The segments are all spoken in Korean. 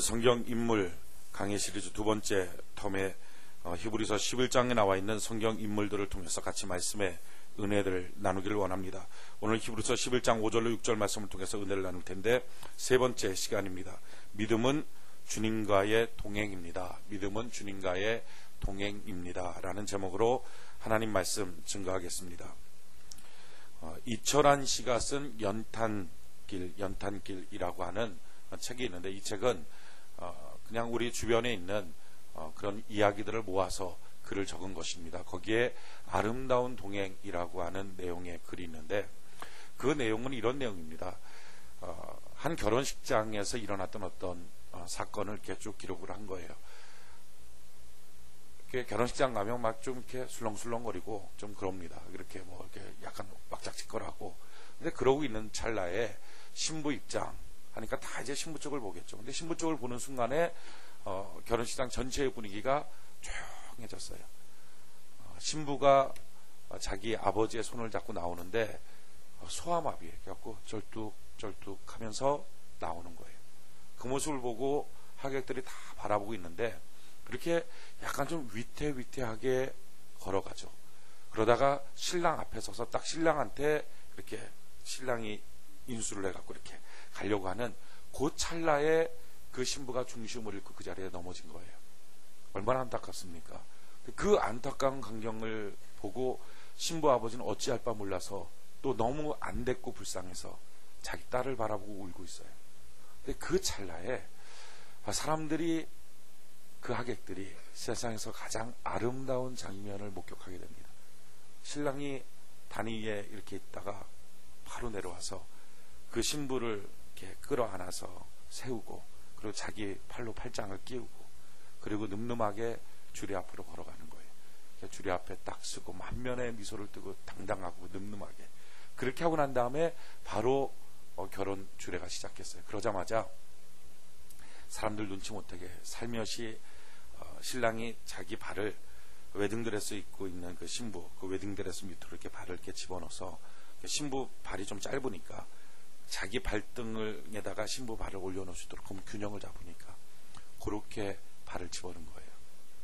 오늘 성경 인물 강의 시리즈 두 번째 텀에 히브리서 11장에 나와 있는 성경 인물들을 통해서 같이 말씀의 은혜를 나누기를 원합니다. 오늘 히브리서 11장 5절로 6절 말씀을 통해서 은혜를 나눌 텐데 세 번째 시간입니다. 믿음은 주님과의 동행입니다. 믿음은 주님과의 동행입니다. 라는 제목으로 하나님 말씀 증거하겠습니다. 이철환 씨가 쓴 연탄길이라고 하는 책이 있는데 이 책은 그냥 우리 주변에 있는 그런 이야기들을 모아서 글을 적은 것입니다. 거기에 아름다운 동행이라고 하는 내용의 글이 있는데 그 내용은 이런 내용입니다. 한 결혼식장에서 일어났던 어떤 사건을 이렇게 쭉 기록을 한 거예요. 결혼식장 가면 막 좀 이렇게 술렁술렁거리고 좀 그럽니다. 이렇게 뭐 이렇게 약간 왁작지껄하고. 근데 그러고 있는 찰나에 신부 입장 하니까 다 이제 신부 쪽을 보겠죠. 근데 신부 쪽을 보는 순간에 결혼식장 전체의 분위기가 조용해졌어요. 신부가 자기 아버지의 손을 잡고 나오는데 소아마비에 갖고 쩔뚝쩔뚝 하면서 나오는 거예요. 그 모습을 보고 하객들이 다 바라보고 있는데 그렇게 약간 좀 위태위태하게 걸어가죠. 그러다가 신랑 앞에 서서 딱 신랑한테 이렇게 신랑이 인수를 해갖고 이렇게 가려고 하는 그 찰나에 그 신부가 중심을 잃고 그 자리에 넘어진 거예요. 얼마나 안타깝습니까? 그 안타까운 광경을 보고 신부 아버지는 어찌할 바 몰라서 또 너무 안됐고 불쌍해서 자기 딸을 바라보고 울고 있어요. 근데 그 찰나에 사람들이 그 하객들이 세상에서 가장 아름다운 장면을 목격하게 됩니다. 신랑이 다리 위에 이렇게 있다가 바로 내려와서 그 신부를 이렇게 끌어안아서 세우고 그리고 자기 팔로 팔짱을 끼우고 그리고 늠름하게 주례 앞으로 걸어가는 거예요. 주례 앞에 딱 쓰고 만면에 미소를 뜨고 당당하고 늠름하게 그렇게 하고 난 다음에 바로 결혼 주례가 시작했어요. 그러자마자 사람들 눈치 못하게 살며시 신랑이 자기 발을 웨딩드레스 입고 있는 그 신부 그 웨딩드레스 밑으로 이렇게 발을 이렇게 집어넣어서 신부 발이 좀 짧으니까 자기 발등에다가 신부 발을 올려놓을 수 있도록 그럼 균형을 잡으니까 그렇게 발을 집어넣은 거예요.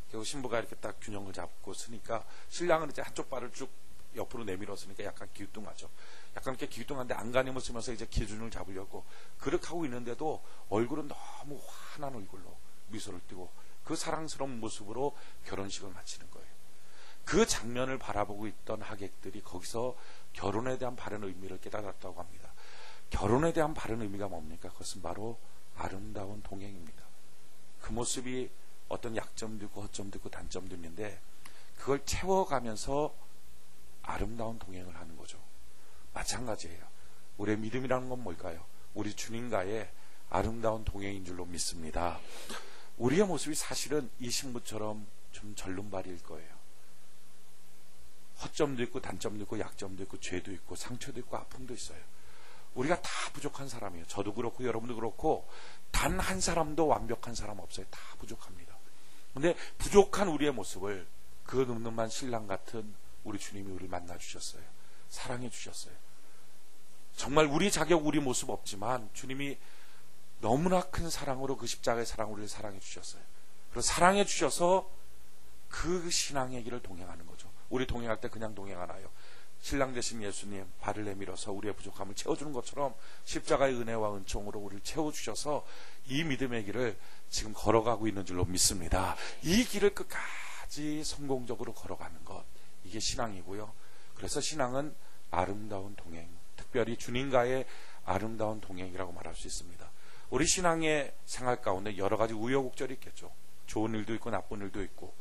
그리고 신부가 이렇게 딱 균형을 잡고 쓰니까 신랑은 이제 한쪽 발을 쭉 옆으로 내밀었으니까 약간 기우뚱하죠. 약간 이렇게 기우뚱한데 안간힘을 쓰면서 이제 기준을 잡으려고 그렇게 하고 있는데도 얼굴은 너무 환한 얼굴로 미소를 띠고 그 사랑스러운 모습으로 결혼식을 마치는 거예요. 그 장면을 바라보고 있던 하객들이 거기서 결혼에 대한 바른 의미를 깨달았다고 합니다. 결혼에 대한 바른 의미가 뭡니까? 그것은 바로 아름다운 동행입니다. 그 모습이 어떤 약점도 있고 허점도 있고 단점도 있는데 그걸 채워가면서 아름다운 동행을 하는 거죠. 마찬가지예요. 우리의 믿음이라는 건 뭘까요? 우리 주님과의 아름다운 동행인 줄로 믿습니다. 우리의 모습이 사실은 이 신부처럼 좀 절름발이일 거예요. 허점도 있고 단점도 있고 약점도 있고 죄도 있고 상처도 있고 아픔도 있어요. 우리가 다 부족한 사람이에요. 저도 그렇고 여러분도 그렇고 단 한 사람도 완벽한 사람 없어요. 다 부족합니다. 근데 부족한 우리의 모습을 그 늠름한 신랑 같은 우리 주님이 우리를 만나주셨어요. 사랑해 주셨어요. 정말 우리 자격 우리 모습 없지만 주님이 너무나 큰 사랑으로 그 십자가의 사랑으로 우리를 사랑해 주셨어요. 그리고 사랑해 주셔서 그 신앙의 길을 동행하는 거죠. 우리 동행할 때 그냥 동행 안 와요. 신랑 되신 예수님 발을 내밀어서 우리의 부족함을 채워주는 것처럼 십자가의 은혜와 은총으로 우리를 채워주셔서 이 믿음의 길을 지금 걸어가고 있는 줄로 믿습니다. 이 길을 끝까지 성공적으로 걸어가는 것 이게 신앙이고요. 그래서 신앙은 아름다운 동행, 특별히 주님과의 아름다운 동행이라고 말할 수 있습니다. 우리 신앙의 생활 가운데 여러 가지 우여곡절이 있겠죠. 좋은 일도 있고 나쁜 일도 있고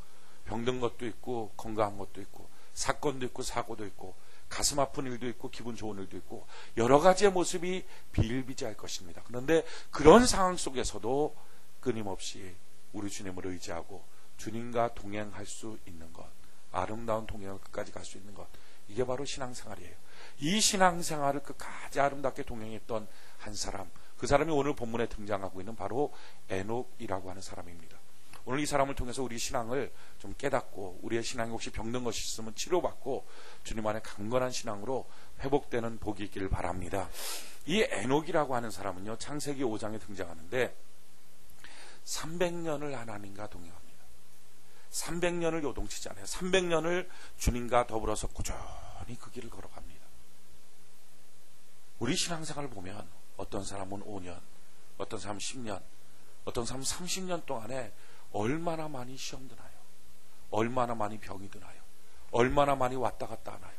병든 것도 있고 건강한 것도 있고 사건도 있고 사고도 있고 가슴 아픈 일도 있고 기분 좋은 일도 있고 여러 가지의 모습이 비일비재할 것입니다. 그런데 그런 상황 속에서도 끊임없이 우리 주님을 의지하고 주님과 동행할 수 있는 것 아름다운 동행을 끝까지 갈 수 있는 것 이게 바로 신앙생활이에요. 이 신앙생활을 끝까지 아름답게 동행했던 한 사람 그 사람이 오늘 본문에 등장하고 있는 바로 에녹이라고 하는 사람입니다. 오늘 이 사람을 통해서 우리 신앙을 좀 깨닫고 우리의 신앙이 혹시 병든 것이 있으면 치료받고 주님 안에 강건한 신앙으로 회복되는 복이 있기를 바랍니다. 이 에녹이라고 하는 사람은요 창세기 5장에 등장하는데 300년을 하나님과 동행합니다. 300년을 요동치지 않아요. 300년을 주님과 더불어서 꾸준히 그 길을 걸어갑니다. 우리 신앙생활을 보면 어떤 사람은 5년, 어떤 사람은 10년, 어떤 사람은 30년 동안에 얼마나 많이 시험 드나요? 얼마나 많이 병이 드나요? 얼마나 많이 왔다 갔다 하나요?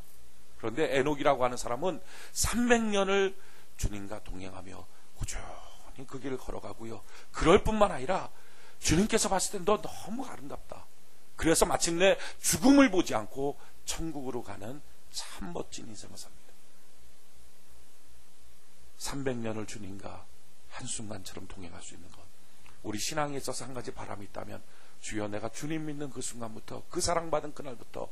그런데 에녹이라고 하는 사람은 300년을 주님과 동행하며 꾸준히 그 길을 걸어가고요. 그럴 뿐만 아니라 주님께서 봤을 때 너 너무 아름답다. 그래서 마침내 죽음을 보지 않고 천국으로 가는 참 멋진 인생을 삽니다. 300년을 주님과 한순간처럼 동행할 수 있는 것, 우리 신앙에 있어서 한 가지 바람이 있다면, 주여 내가 주님 믿는 그 순간부터, 그 사랑받은 그날부터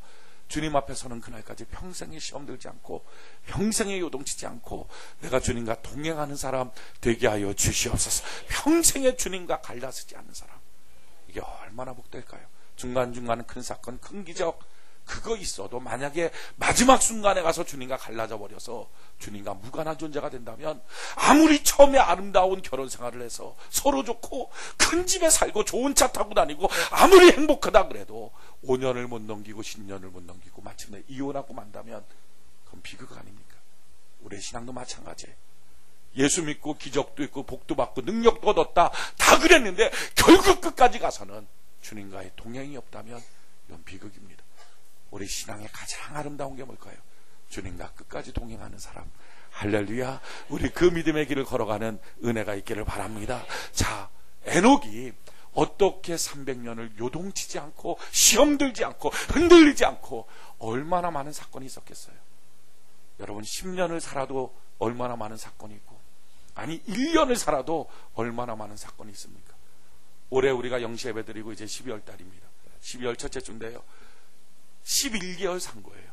주님 앞에 서는 그날까지 평생에 시험 들지 않고 평생에 요동치지 않고 내가 주님과 동행하는 사람 되게 하여 주시옵소서. 평생에 주님과 갈라서지 않는 사람, 이게 얼마나 복될까요? 중간중간 큰 사건, 큰 기적 그거 있어도 만약에 마지막 순간에 가서 주님과 갈라져 버려서 주님과 무관한 존재가 된다면, 아무리 처음에 아름다운 결혼 생활을 해서 서로 좋고 큰 집에 살고 좋은 차 타고 다니고 아무리 행복하다 그래도 5년을 못 넘기고 10년을 못 넘기고 마침내 이혼하고 만다면 그건 비극 아닙니까? 우리의 신앙도 마찬가지예요. 예수 믿고 기적도 있고 복도 받고 능력도 얻었다 다 그랬는데 결국 끝까지 가서는 주님과의 동행이 없다면 이건 비극입니다. 우리 신앙의 가장 아름다운 게 뭘까요? 주님과 끝까지 동행하는 사람. 할렐루야. 우리 그 믿음의 길을 걸어가는 은혜가 있기를 바랍니다. 자, 에녹이 어떻게 300년을 요동치지 않고 시험 들지 않고 흔들리지 않고 얼마나 많은 사건이 있었겠어요? 여러분, 10년을 살아도 얼마나 많은 사건이 있고, 아니 1년을 살아도 얼마나 많은 사건이 있습니까? 올해 우리가 영시 예배 드리고 이제 12월 달입니다. 12월 첫째 주인데요, 11개월 산 거예요.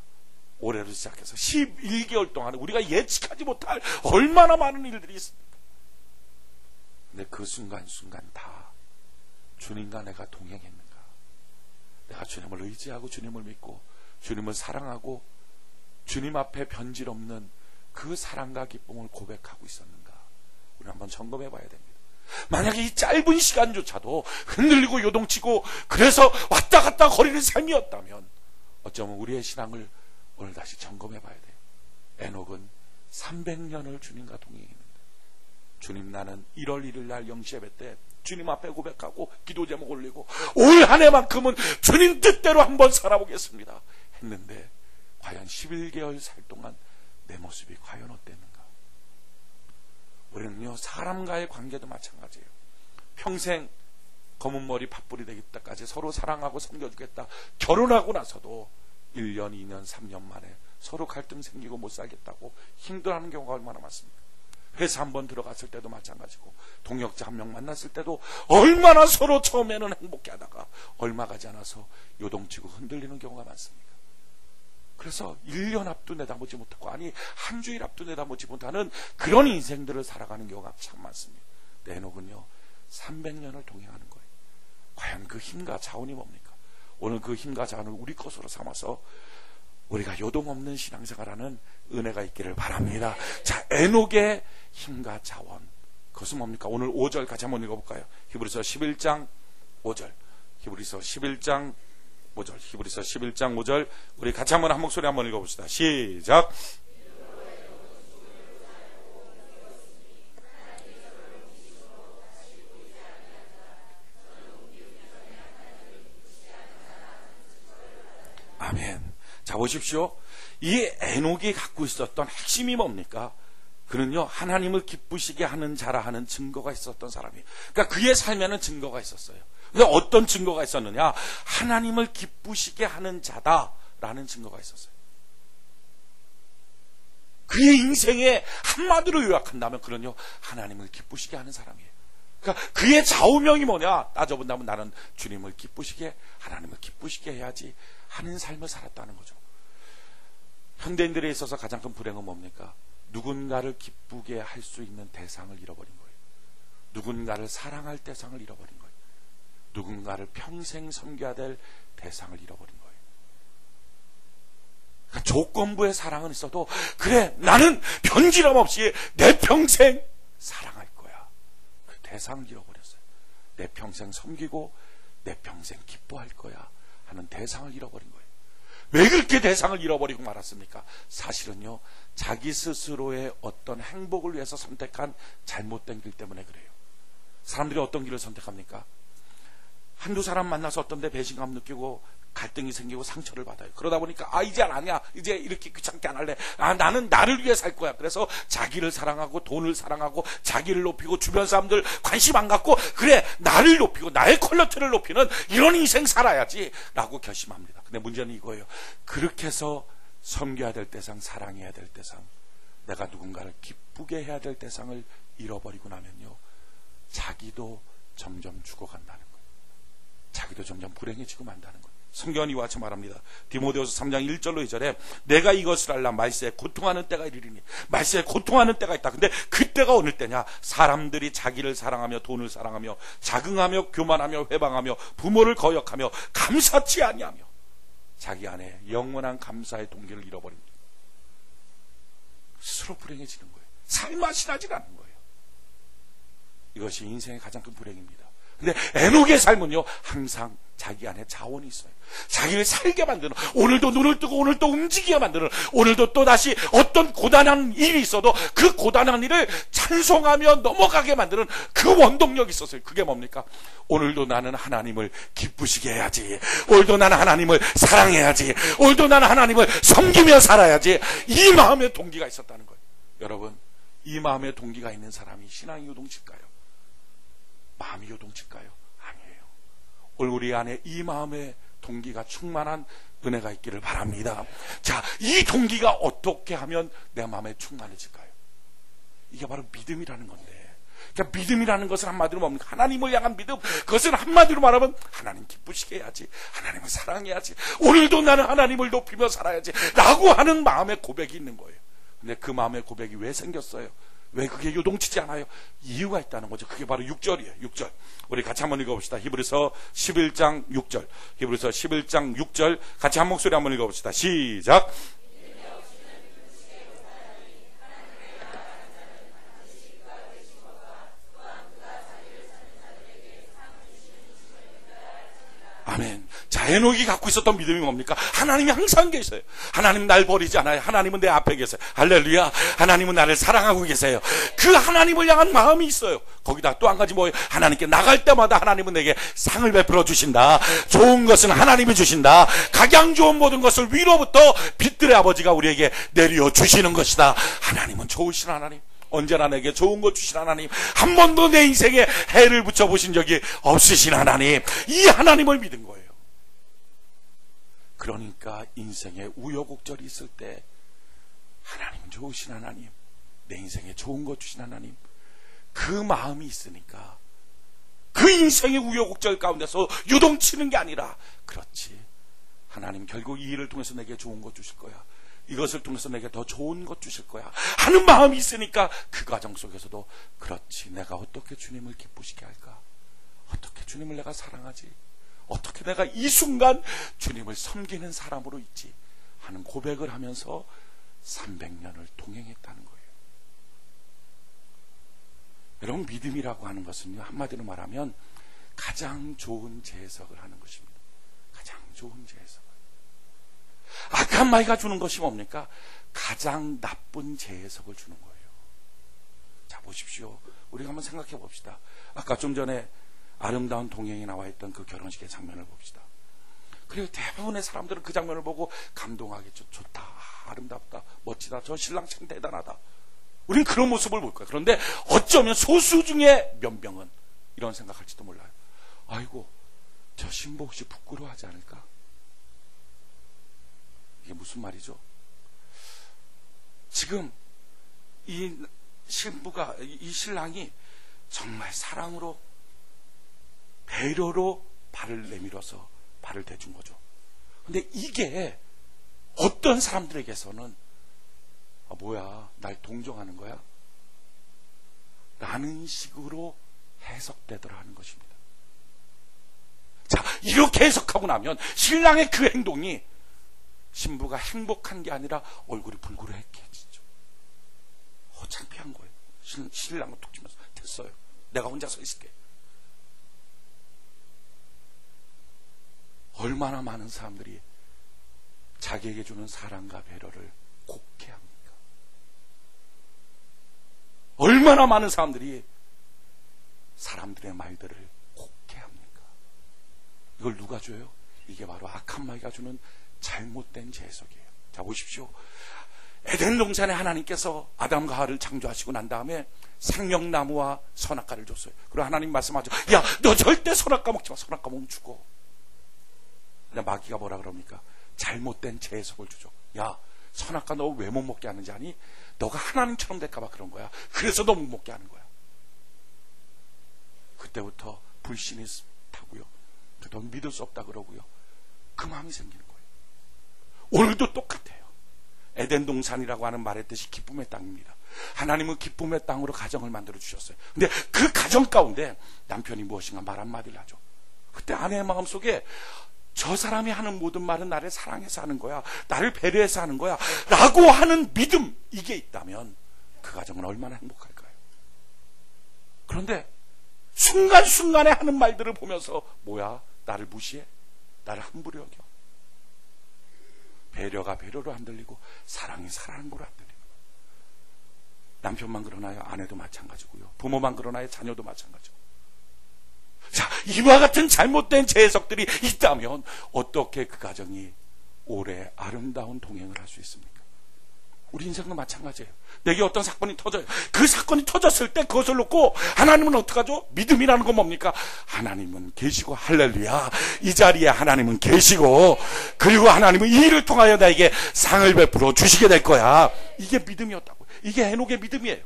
올해로 시작해서 11개월 동안 우리가 예측하지 못할 얼마나 많은 일들이 있습니까? 근데 그 순간순간 다 주님과 내가 동행했는가? 내가 주님을 의지하고 주님을 믿고 주님을 사랑하고 주님 앞에 변질 없는 그 사랑과 기쁨을 고백하고 있었는가? 우리 한번 점검해 봐야 됩니다. 만약에 이 짧은 시간조차도 흔들리고 요동치고 그래서 왔다 갔다 거리는 삶이었다면 어쩌면 우리의 신앙을 오늘 다시 점검해 봐야 돼요. 에녹은 300년을 주님과 동행했는데, 주님 나는 1월 1일 날 영시예배 때 주님 앞에 고백하고 기도 제목 올리고 올 한 해만큼은 주님 뜻대로 한번 살아보겠습니다 했는데, 과연 11개월 살 동안 내 모습이 과연 어땠는가? 우리는요, 사람과의 관계도 마찬가지예요. 평생 검은 머리 팥불이 되겠다까지 서로 사랑하고 섬겨주겠다 결혼하고 나서도 1년, 2년, 3년 만에 서로 갈등 생기고 못 살겠다고 힘들어하는 경우가 얼마나 많습니까? 회사 한번 들어갔을 때도 마찬가지고, 동역자 한 명 만났을 때도 얼마나 서로 처음에는 행복해 하다가 얼마 가지 않아서 요동치고 흔들리는 경우가 많습니다. 그래서 1년 앞도 내다보지 못하고, 아니 한 주일 앞도 내다보지 못하는 그런 인생들을 살아가는 경우가 참 많습니다. 에녹은요 300년을 동행하는 거예요. 과연 그 힘과 자원이 뭡니까? 오늘 그 힘과 자원을 우리 것으로 삼아서 우리가 요동 없는 신앙생활하는 은혜가 있기를 바랍니다. 자, 에녹의 힘과 자원, 그것은 뭡니까? 오늘 5절 같이 한번 읽어볼까요? 히브리서 11장 5절, 히브리서 11장 5절, 히브리서 11장 5절, 우리 같이 한번 한 목소리 한번 읽어봅시다. 시작. 아멘. 자, 보십시오. 이 에녹이 갖고 있었던 핵심이 뭡니까? 그는요, 하나님을 기쁘시게 하는 자라 하는 증거가 있었던 사람이에요. 그러니까 그의 삶에는 증거가 있었어요. 근데 어떤 증거가 있었느냐? 하나님을 기쁘시게 하는 자다라는 증거가 있었어요. 그의 인생에 한마디로 요약한다면 그는요, 하나님을 기쁘시게 하는 사람이에요. 그러니까 그의 좌우명이 뭐냐? 따져본다면 나는 주님을 기쁘시게, 하나님을 기쁘시게 해야지 하는 삶을 살았다는 거죠. 현대인들에 있어서 가장 큰 불행은 뭡니까? 누군가를 기쁘게 할 수 있는 대상을 잃어버린 거예요. 누군가를 사랑할 대상을 잃어버린 거예요. 누군가를 평생 섬겨야 될 대상을 잃어버린 거예요. 그러니까 조건부의 사랑은 있어도, 그래 나는 변질함 없이 내 평생 사랑할 거야, 그 대상을 잃어버렸어요. 내 평생 섬기고 내 평생 기뻐할 거야 하는 대상을 잃어버린 거예요. 왜 그렇게 대상을 잃어버리고 말았습니까? 사실은요, 자기 스스로의 어떤 행복을 위해서 선택한 잘못된 길 때문에 그래요. 사람들이 어떤 길을 선택합니까? 한두 사람 만나서 어떤 데 배신감 느끼고 갈등이 생기고 상처를 받아요. 그러다 보니까 이제 안 하냐, 이제 이렇게 귀찮게 안 할래, 나는 나를 위해 살 거야. 그래서 자기를 사랑하고 돈을 사랑하고 자기를 높이고 주변 사람들 관심 안 갖고, 그래 나를 높이고 나의 퀄리티를 높이는 이런 인생 살아야지 라고 결심합니다. 근데 문제는 이거예요. 그렇게 해서 섬겨야 될 대상, 사랑해야 될 대상, 내가 누군가를 기쁘게 해야 될 대상을 잃어버리고 나면요, 자기도 점점 죽어간다는 거예요. 자기도 점점 불행해지고 만다는 거예요. 성경은 이와 같이 말합니다. 디모데후서 3장 1절로 2절에 내가 이것을 알라 말세에 고통하는 때가 이르리니, 말세에 고통하는 때가 있다. 근데 그때가 어느 때냐? 사람들이 자기를 사랑하며 돈을 사랑하며 자긍하며 교만하며 회방하며 부모를 거역하며 감사치 아니하며 자기 안에 영원한 감사의 동기를 잃어버립니다. 스스로 불행해지는 거예요. 살맛이 나질 않는 거예요. 이것이 인생의 가장 큰 불행입니다. 근데 에녹의 삶은요, 항상 자기 안에 자원이 있어요. 자기를 살게 만드는, 오늘도 눈을 뜨고 오늘도 움직이게 만드는, 오늘도 또다시 어떤 고단한 일이 있어도 그 고단한 일을 찬송하며 넘어가게 만드는 그 원동력이 있었어요. 그게 뭡니까? 오늘도 나는 하나님을 기쁘시게 해야지, 오늘도 나는 하나님을 사랑해야지, 오늘도 나는 하나님을 섬기며 살아야지, 이 마음의 동기가 있었다는 거예요. 여러분, 이 마음의 동기가 있는 사람이 신앙이 요동칠까요? 마음이 요동칠까요? 아니에요. 오늘 우리 안에 이 마음의 동기가 충만한 은혜가 있기를 바랍니다. 자, 이 동기가 어떻게 하면 내 마음에 충만해질까요? 이게 바로 믿음이라는 건데, 그러니까 믿음이라는 것은 한마디로 뭡니까? 하나님을 향한 믿음. 그것은 한마디로 말하면 하나님 기쁘시게 해야지, 하나님을 사랑해야지, 오늘도 나는 하나님을 높이며 살아야지 라고 하는 마음의 고백이 있는 거예요. 근데 그 마음의 고백이 왜 생겼어요? 왜 그게 요동치지 않아요? 이유가 있다는 거죠. 그게 바로 6절이에요. 6절. 우리 같이 한번 읽어봅시다. 히브리서 11장 6절. 히브리서 11장 6절. 같이 한 목소리 한번 읽어봅시다. 시작. 아멘. 자, 에녹이 갖고 있었던 믿음이 뭡니까? 하나님이 항상 계세요. 하나님 날 버리지 않아요. 하나님은 내 앞에 계세요. 할렐루야. 하나님은 나를 사랑하고 계세요. 그 하나님을 향한 마음이 있어요. 거기다 또 한 가지 뭐예요? 하나님께 나갈 때마다 하나님은 내게 상을 베풀어 주신다. 좋은 것은 하나님이 주신다. 각양 좋은 모든 것을 위로부터 빛들의 아버지가 우리에게 내려 주시는 것이다. 하나님은 좋으신 하나님, 언제나 내게 좋은 것 주신 하나님, 한 번도 내 인생에 해를 붙여보신 적이 없으신 하나님, 이 하나님을 믿은 거예요. 그러니까 인생에 우여곡절이 있을 때 하나님은 좋으신 하나님, 내 인생에 좋은 것 주신 하나님, 그 마음이 있으니까 그 인생의 우여곡절 가운데서 요동치는 게 아니라, 그렇지, 하나님 결국 이 일을 통해서 내게 좋은 것 주실 거야, 이것을 통해서 내게 더 좋은 것 주실 거야 하는 마음이 있으니까 그 과정 속에서도, 그렇지, 내가 어떻게 주님을 기쁘시게 할까, 어떻게 주님을 내가 사랑하지, 어떻게 내가 이 순간 주님을 섬기는 사람으로 있지 하는 고백을 하면서 300년을 동행했다는 거예요. 여러분, 믿음이라고 하는 것은요, 한마디로 말하면 가장 좋은 재해석을 하는 것입니다. 가장 좋은 재해석. 악한 마귀가 주는 것이 뭡니까? 가장 나쁜 재해석을 주는 거예요. 자, 보십시오. 우리가 한번 생각해 봅시다. 아까 좀 전에 아름다운 동행이 나와 있던 그 결혼식의 장면을 봅시다. 그리고 대부분의 사람들은 그 장면을 보고 감동하겠죠. 좋다, 아름답다, 멋지다, 저 신랑 참 대단하다. 우리는 그런 모습을 볼 거예요. 그런데 어쩌면 소수 중에 몇 명은 이런 생각할지도 몰라요. 아이고, 저 신부 혹시 부끄러워하지 않을까? 이게 무슨 말이죠? 지금 이 신부가, 이 신랑이 정말 사랑으로, 배려로 발을 내밀어서 발을 대준 거죠. 근데 이게 어떤 사람들에게서는 뭐야, 날 동정하는 거야? 라는 식으로 해석되더라 하는 것입니다. 자, 이렇게 해석하고 나면 신랑의 그 행동이 신부가 행복한 게 아니라 얼굴이 불그레해지죠. 창피한 거예요. 신랑은 툭 치면서, 됐어요, 내가 혼자 서 있을게. 얼마나 많은 사람들이 자기에게 주는 사랑과 배려를 곡해합니까? 얼마나 많은 사람들이 사람들의 말들을 곡해합니까? 이걸 누가 줘요? 이게 바로 악한 마귀가 주는 잘못된 재해석이에요. 자, 보십시오. 에덴 동산에 하나님께서 아담과 하와를 창조하시고 난 다음에 생명나무와 선악과를 줬어요. 그리고 하나님 말씀하죠. 야, 너 절대 선악과 먹지 마. 선악과 먹으면 죽어. 근데 마귀가 뭐라 그럽니까? 잘못된 재해석을 주죠. 야, 선악과 너 왜 못 먹게 하는지 아니? 너가 하나님처럼 될까봐 그런 거야. 그래서 너 못 먹게 하는 거야. 그때부터 불신이 타고요. 더 믿을 수 없다 그러고요. 그 마음이 생기는 거예요. 오늘도 똑같아요. 에덴 동산이라고 하는 말의 뜻이 기쁨의 땅입니다. 하나님은 기쁨의 땅으로 가정을 만들어 주셨어요. 근데 그 가정 가운데 남편이 무엇인가 말 한마디를 하죠. 그때 아내의 마음속에 저 사람이 하는 모든 말은 나를 사랑해서 하는 거야, 나를 배려해서 하는 거야 라고 하는 믿음, 이게 있다면 그 가정은 얼마나 행복할까요? 그런데 순간순간에 하는 말들을 보면서 뭐야? 나를 무시해? 나를 함부로 여겨? 배려가 배려로 안 들리고 사랑이 사랑으로 안 들리고, 남편만 그러나요? 아내도 마찬가지고요. 부모만 그러나요? 자녀도 마찬가지고. 자, 이와 같은 잘못된 재해석들이 있다면 어떻게 그 가정이 오래 아름다운 동행을 할 수 있습니까? 우리 인생도 마찬가지예요. 내게 어떤 사건이 터져요. 그 사건이 터졌을 때 그것을 놓고 하나님은 어떡하죠? 믿음이라는 건 뭡니까? 하나님은 계시고, 할렐루야, 이 자리에 하나님은 계시고, 그리고 하나님은 이 일을 통하여 나에게 상을 베풀어 주시게 될 거야. 이게 믿음이었다고. 이게 에녹의 믿음이에요.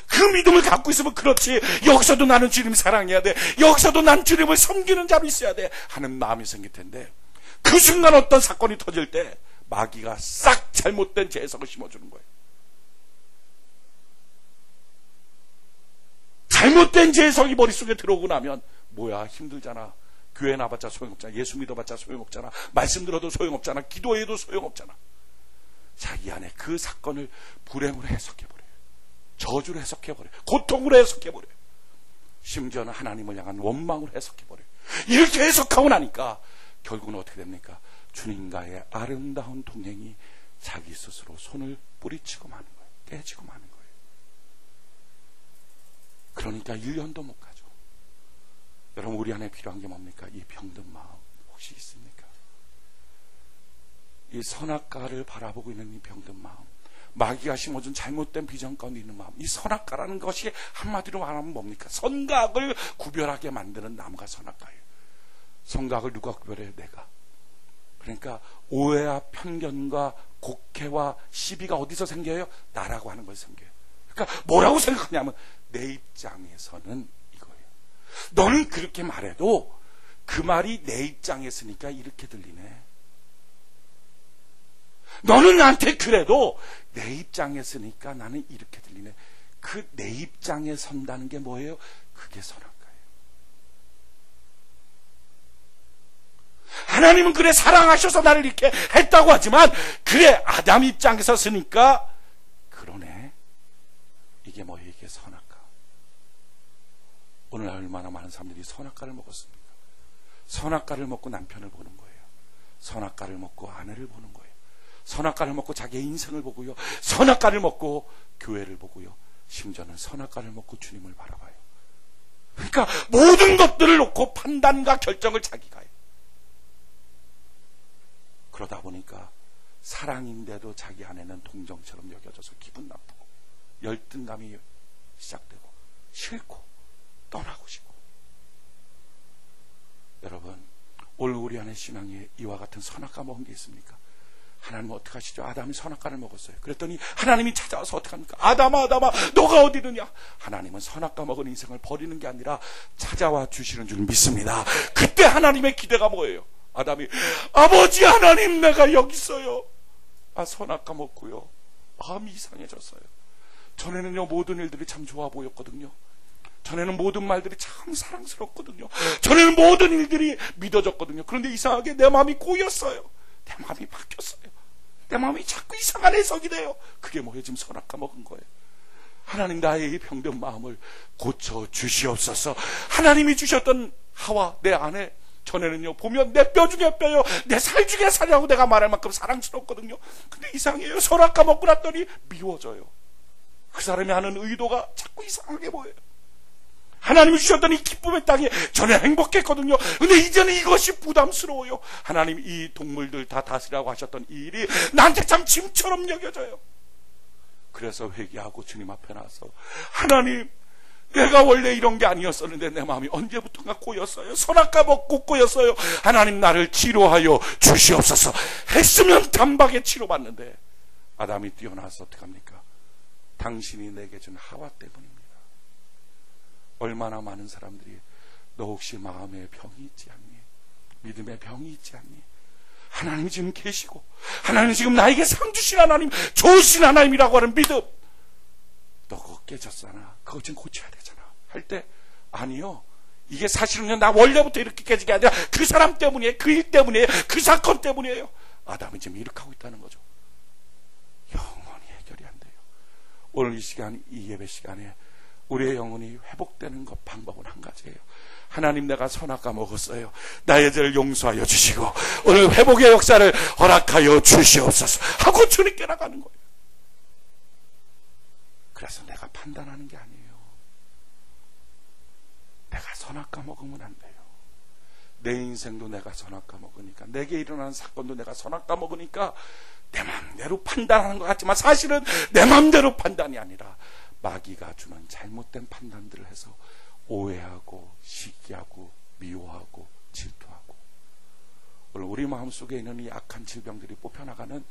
그 믿음을 갖고 있으면 그렇지, 여기서도 나는 주님 사랑해야 돼, 여기서도 난 주님을 섬기는 자로 있어야 돼 하는 마음이 생길 텐데, 그 순간 어떤 사건이 터질 때 마귀가 싹 잘못된 재해석을 심어주는 거예요. 잘못된 재해석이 머릿속에 들어오고 나면 뭐야, 힘들잖아, 교회 나봤자 소용없잖아, 예수 믿어봤자 소용없잖아, 말씀 들어도 소용없잖아, 기도해도 소용없잖아. 자기 안에 그 사건을 불행으로 해석해버려요. 저주로 해석해버려요. 고통으로 해석해버려요. 심지어는 하나님을 향한 원망으로 해석해버려요. 이렇게 해석하고 나니까 결국은 어떻게 됩니까? 주님과의 아름다운 동행이 자기 스스로 손을 뿌리치고 마는 거예요. 깨지고 마는 거예요. 그러니까 1년도 못 가죠. 여러분, 우리 안에 필요한 게 뭡니까? 이 병든 마음 혹시 있습니까? 이 선악과를 바라보고 있는 이 병든 마음, 마귀가 심어준 잘못된 비전 가운데 있는 마음, 이 선악과라는 것이 한마디로 말하면 뭡니까? 선과 악을 구별하게 만드는 나무가 선악과예요. 선과 악을 누가 구별해요? 내가. 그러니까 오해와 편견과 곡해와 시비가 어디서 생겨요? 나라고 하는 것이 생겨요. 그러니까 뭐라고 생각하냐면, 내 입장에서는 이거예요. 너는 그렇게 말해도 그 말이 내 입장에 있으니까 이렇게 들리네. 너는 나한테 그래도 내 입장에 있으니까 나는 이렇게 들리네. 그 내 입장에 선다는 게 뭐예요? 그게 선악과예요. 하나님은 그래 사랑하셔서 나를 이렇게 했다고 하지만, 그래 아담 입장에서 쓰니까 그러네. 이게 뭐예요? 이게 선악과. 오늘 얼마나 많은 사람들이 선악과를 먹었습니까? 선악과를 먹고 남편을 보는 거예요. 선악과를 먹고 아내를 보는 거예요. 선악과를 먹고 자기의 인생을 보고요. 선악과를 먹고 교회를 보고요. 심지어는 선악과를 먹고 주님을 바라봐요. 그러니까 모든 것들을 놓고 판단과 결정을 자기가 해요. 그러다 보니까 사랑인데도 자기 안에는 동정처럼 여겨져서 기분 나쁘고 열등감이 시작되고 싫고 떠나고 싶고. 여러분, 오늘 우리 안에 신앙에 이와 같은 선악과 먹은 게 있습니까? 하나님은 어떻게 하시죠? 아담이 선악과를 먹었어요. 그랬더니 하나님이 찾아와서 어떻게 합니까? 아담아, 아담아, 너가 어디 있느냐? 하나님은 선악과 먹은 인생을 버리는 게 아니라 찾아와 주시는 줄 믿습니다. 그때 하나님의 기대가 뭐예요? 아담이, 아버지 하나님, 내가 여기 있어요. 선악과 먹고요, 마음이 이상해졌어요. 전에는요, 모든 일들이 참 좋아 보였거든요. 전에는 모든 말들이 참 사랑스럽거든요. 전에는 모든 일들이 믿어졌거든요. 그런데 이상하게 내 마음이 꼬였어요. 내 마음이 바뀌었어요. 내 마음이 자꾸 이상한 해석이 돼요. 그게 뭐예요? 지금 선악과 먹은 거예요. 하나님, 나의 이 병든 마음을 고쳐 주시옵소서. 하나님이 주셨던 하와 내 안에 전에는요 보면 내 뼈 중에 뼈요 내 살 중에 살이라고 내가 말할 만큼 사랑스럽거든요. 근데 이상해요. 선악과 먹고 났더니 미워져요. 그 사람이 하는 의도가 자꾸 이상하게 보여요. 하나님이 주셨던 이 기쁨의 땅에 저는 행복했거든요. 근데 이제는 이것이 부담스러워요. 하나님 이 동물들 다 다스리라고 하셨던 이 일이 나한테 참 짐처럼 여겨져요. 그래서 회개하고 주님 앞에 나서 하나님, 내가 원래 이런 게 아니었었는데 내 마음이 언제부턴가 꼬였어요. 선악과 먹고 꼬였어요. 하나님 나를 치료하여 주시옵소서 했으면 단박에 치료받는데 아담이 뛰어나서 어떡합니까? 당신이 내게 준 하와 때문입니다. 얼마나 많은 사람들이 너 혹시 마음에 병이 있지 않니? 믿음에 병이 있지 않니? 하나님이 지금 계시고 하나님이 지금 나에게 상 주신 하나님, 좋으신 하나님이라고 하는 믿음, 너 그거 깨졌잖아. 그거 좀 고쳐야 되잖아 할 때 아니요, 이게 사실은요 나 원래부터 이렇게 깨진 게 아니라 그 사람 때문이에요. 그 일 때문이에요. 그 사건 때문이에요. 아담이 지금 이렇게 하고 있다는 거죠. 영원히 해결이 안 돼요. 오늘 이 시간, 이 예배 시간에 우리의 영혼이 회복되는 것 방법은 한 가지예요. 하나님, 내가 선악과 먹었어요. 나의 죄를 용서하여 주시고 오늘 회복의 역사를 허락하여 주시옵소서 하고 주님께 나가는 거예요. 그래서 내가 판단하는 게 아니에요. 내가 선악과 먹으면 안 돼요. 내 인생도 내가 선악과 먹으니까, 내게 일어나는 사건도 내가 선악과 먹으니까 내 마음대로 판단하는 것 같지만 사실은 내 마음대로 판단이 아니라 마귀가 주는 잘못된 판단들을 해서 오해하고 시기하고 미워하고 질투하고, 오늘 우리 마음속에 있는 이 악한 질병들이 뽑혀나가는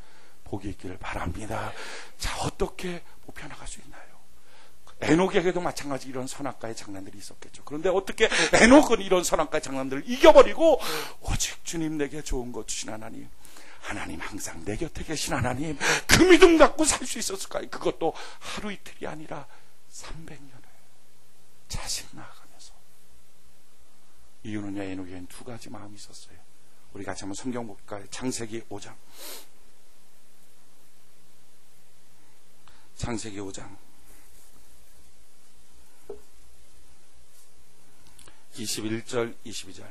복이 있기를 바랍니다. 자, 어떻게 뽑혀나갈 수 있나요? 에녹에게도 마찬가지 이런 선악과의 장난들이 있었겠죠. 그런데 어떻게 에녹은 이런 선악과의 장난들을 이겨버리고 오직 주님 내게 좋은 것 주신 하나님, 하나님 항상 내 곁에 계신 하나님, 그 믿음 갖고 살 수 있었을까요? 그것도 하루 이틀이 아니라 300년을 자식 낳아가면서. 이유는요, 에녹에겐 두 가지 마음이 있었어요. 우리 같이 한번 성경 볼까요? 창세기 5장. 창세기 5장 21절 22절.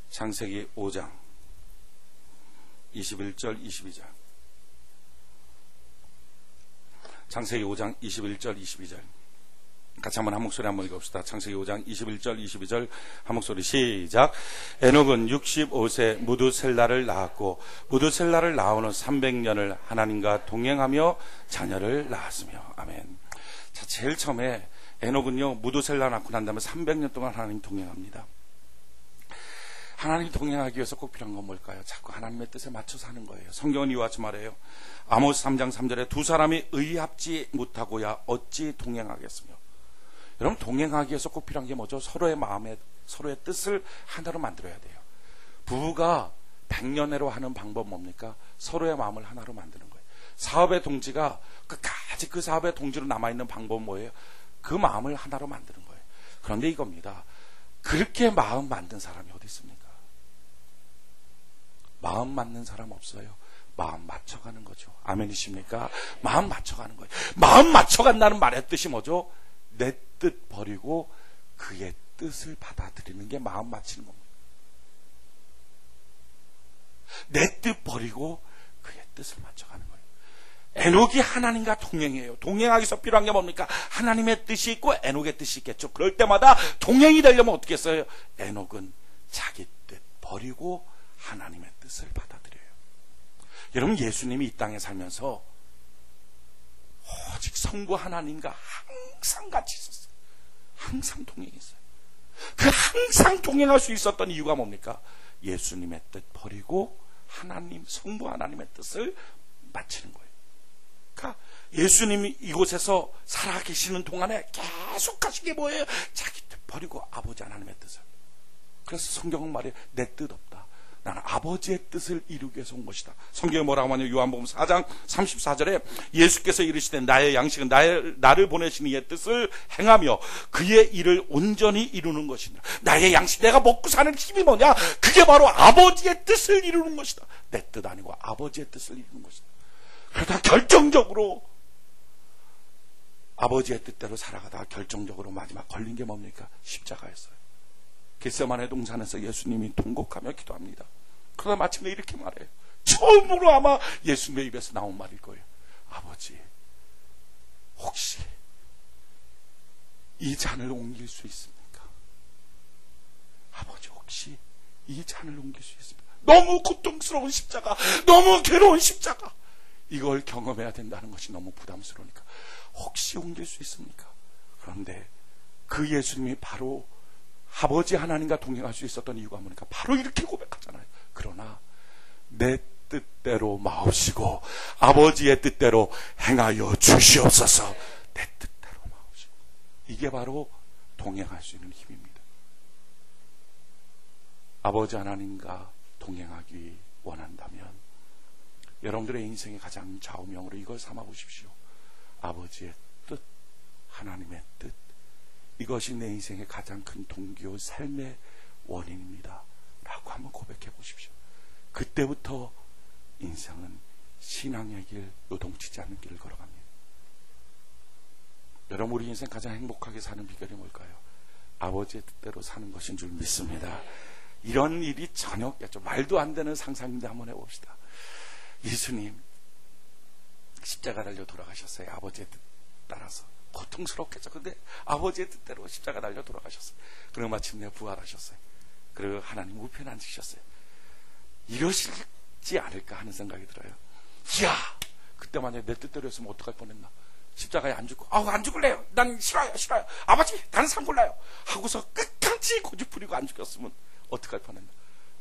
창세기 5장 21절 22절. 창세기 5장 21절 22절. 같이 한번 한 목소리 한번 읽읍시다. 창세기 5장 21절 22절 한 목소리 시작. 에녹은 65세 무두셀라를 낳았고 무두셀라를 낳은 후 300년을 하나님과 동행하며 자녀를 낳았으며. 아멘. 자, 제일 처음에 에녹은요 무두셀라 낳고 난 다음에 300년 동안 하나님 동행합니다. 하나님 동행하기 위해서 꼭 필요한 건 뭘까요? 자꾸 하나님의 뜻에 맞춰서 하는 거예요. 성경은 이와 같이 말해요. 아모스 3장 3절에 두 사람이 의합지 못하고야 어찌 동행하겠으며. 여러분, 동행하기 위해서 꼭 필요한 게 뭐죠? 서로의 마음에, 서로의 뜻을 하나로 만들어야 돼요. 부부가 100년애로 하는 방법 뭡니까? 서로의 마음을 하나로 만드는 거예요. 사업의 동지가 끝까지 그 사업의 동지로 남아있는 방법은 뭐예요? 그 마음을 하나로 만드는 거예요. 그런데 이겁니다. 그렇게 마음 만든 사람이 어디 있습니까? 마음 맞는 사람 없어요. 마음 맞춰가는 거죠. 아멘이십니까? 마음 맞춰가는 거예요. 마음 맞춰간다는 말의 뜻이 뭐죠? 내 뜻 버리고 그의 뜻을 받아들이는 게 마음 맞추는 겁니다. 내 뜻 버리고 그의 뜻을 맞춰가는 거예요. 에녹이 하나님과 동행해요. 동행하기 위해서 필요한 게 뭡니까? 하나님의 뜻이 있고 에녹의 뜻이 있겠죠. 그럴 때마다 동행이 되려면 어떻게 했어요? 에녹은 자기 뜻 버리고 하나님의 뜻을 받아들여요. 여러분, 예수님이 이 땅에 살면서 오직 성부 하나님과 항상 같이 있었어요. 항상 동행했어요. 그 항상 동행할 수 있었던 이유가 뭡니까? 예수님의 뜻 버리고 하나님, 성부 하나님의 뜻을 마치는 거예요. 그러니까 예수님이 이곳에서 살아계시는 동안에 계속 하신 게 뭐예요? 자기 뜻 버리고 아버지 하나님의 뜻을. 그래서 성경은 말해요. 내 뜻 없다. 나는 아버지의 뜻을 이루기 위해서 온 것이다. 성경에 뭐라고 하냐면 요한복음 4장 34절에 예수께서 이르시되 나의 양식은 나를 보내신 이의 뜻을 행하며 그의 일을 온전히 이루는 것이다. 나의 양식, 내가 먹고 사는 힘이 뭐냐? 그게 바로 아버지의 뜻을 이루는 것이다. 내 뜻 아니고 아버지의 뜻을 이루는 것이다. 그러다 결정적으로 아버지의 뜻대로 살아가다가 결정적으로 마지막 걸린 게 뭡니까? 십자가였어요. 겟세마네 동산에서 예수님이 통곡하며 기도합니다. 그러다 마침내 이렇게 말해요. 처음으로 아마 예수님의 입에서 나온 말일 거예요. 아버지, 혹시 이 잔을 옮길 수 있습니까? 아버지, 혹시 이 잔을 옮길 수 있습니까? 너무 고통스러운 십자가, 너무 괴로운 십자가, 이걸 경험해야 된다는 것이 너무 부담스러우니까 혹시 옮길 수 있습니까? 그런데 그 예수님이 바로 아버지 하나님과 동행할 수 있었던 이유가 뭐니까 바로 이렇게 고백하잖아요. 그러나 내 뜻대로 마옵시고 아버지의 뜻대로 행하여 주시옵소서. 내 뜻대로 마옵시고. 이게 바로 동행할 수 있는 힘입니다. 아버지 하나님과 동행하기 원한다면 여러분들의 인생의 가장 좌우명으로 이걸 삼아 보십시오. 아버지의 뜻, 하나님의 뜻, 이것이 내 인생의 가장 큰 동기요 삶의 원인입니다 라고 한번 고백해 보십시오. 그때부터 인생은 신앙의 길, 요동치지 않는 길을 걸어갑니다. 여러분, 우리 인생 가장 행복하게 사는 비결이 뭘까요? 아버지의 뜻대로 사는 것인 줄 믿습니다. 이런 일이 전혀 없겠죠. 말도 안 되는 상상인데 한번 해봅시다. 예수님 십자가 달려 돌아가셨어요. 아버지의 뜻 따라서. 고통스럽겠죠. 근데 아버지의 뜻대로 십자가 달려 돌아가셨어요. 그리고 마침내 부활하셨어요. 그리고 하나님 우편에 앉으셨어요. 이러시지 않을까 하는 생각이 들어요. 이야, 그때 만약에 내 뜻대로 했으면 어떡할 뻔했나. 십자가에 안 죽고, 안 죽을래요. 난 싫어요. 아버지, 나는 산 골라요. 하고서 끝까지 고집부리고 안 죽였으면 어떡할 뻔했나.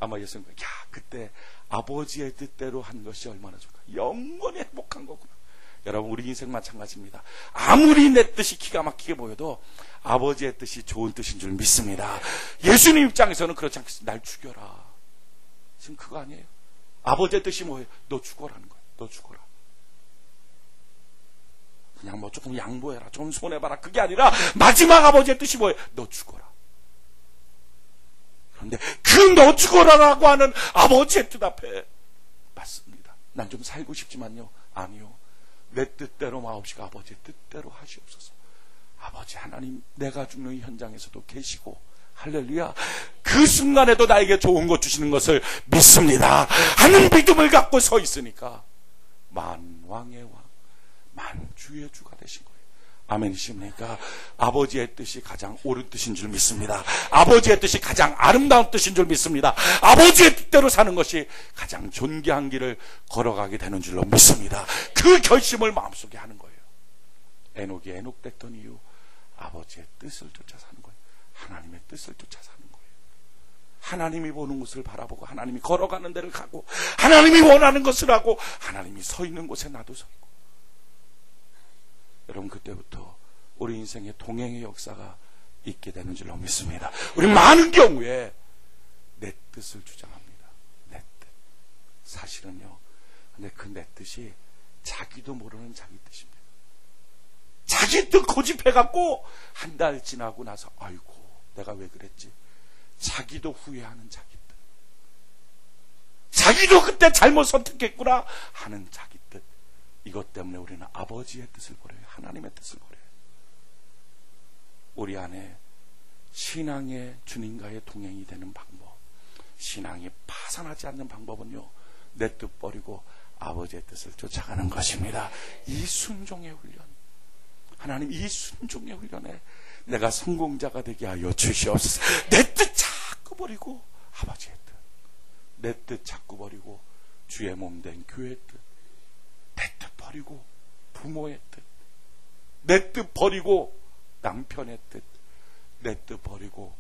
아마 예수님은 그때 아버지의 뜻대로 한 것이 얼마나 좋을까. 영원히 행복한 거구나. 여러분, 우리 인생 마찬가지입니다. 아무리 내 뜻이 기가 막히게 보여도 아버지의 뜻이 좋은 뜻인 줄 믿습니다. 예수님 입장에서는 그렇지 않겠습니다. 날 죽여라. 지금 그거 아니에요. 아버지의 뜻이 뭐예요? 너 죽어라는 거예요. 너 죽어라. 그냥 뭐 조금 양보해라, 좀 손해봐라, 그게 아니라 마지막 아버지의 뜻이 뭐예요? 너 죽어라. 그런데 그 너 죽어라라고 하는 아버지의 뜻 앞에 맞습니다. 난 좀 살고 싶지만요, 아니요, 내 뜻대로 마옵시고 아버지의 뜻대로 하시옵소서. 아버지 하나님, 내가 죽는 이 현장에서도 계시고, 할렐루야, 그 순간에도 나에게 좋은 것 주시는 것을 믿습니다 하는 믿음을 갖고 서 있으니까 만왕의 왕, 만주의 주가 되신 거예요. 아멘이십니까? 아버지의 뜻이 가장 옳은 뜻인 줄 믿습니다. 아버지의 뜻이 가장 아름다운 뜻인 줄 믿습니다. 아버지의 뜻대로 사는 것이 가장 존귀한 길을 걸어가게 되는 줄로 믿습니다. 그 결심을 마음속에 하는 거예요. 에녹이 에녹됐던 이유, 아버지의 뜻을 쫓아 사는 거예요. 하나님의 뜻을 쫓아 사는 거예요. 하나님이 보는 곳을 바라보고, 하나님이 걸어가는 데를 가고, 하나님이 원하는 것을 하고, 하나님이 서 있는 곳에 나도 서 있고. 여러분, 그때부터 우리 인생의 동행의 역사가 있게 되는 줄로 믿습니다. 우리 많은 경우에 내 뜻을 주장합니다. 내 뜻. 사실은요, 근데 그 내 뜻이 자기도 모르는 자기 뜻입니다. 자기 뜻 고집해갖고 한 달 지나고 나서 아이고 내가 왜 그랬지, 자기도 후회하는 자기 뜻, 자기도 그때 잘못 선택했구나 하는 자기 뜻. 이것 때문에 우리는 아버지의 뜻을 버려요. 하나님의 뜻을 버려요. 우리 안에 신앙의 주님과의 동행이 되는 방법, 신앙이 파산하지 않는 방법은요, 내 뜻 버리고 아버지의 뜻을 쫓아가는 것입니다. 이 순종의 훈련, 하나님 이 순종의 훈련에 내가 성공자가 되게 하여 주시옵소서. 내 뜻 자꾸 버리고 아버지의 뜻, 내 뜻 자꾸 버리고 주의 몸 된 교회의 뜻, 내 뜻 버리고 부모의 뜻, 내 뜻 버리고 남편의 뜻, 내 뜻 버리고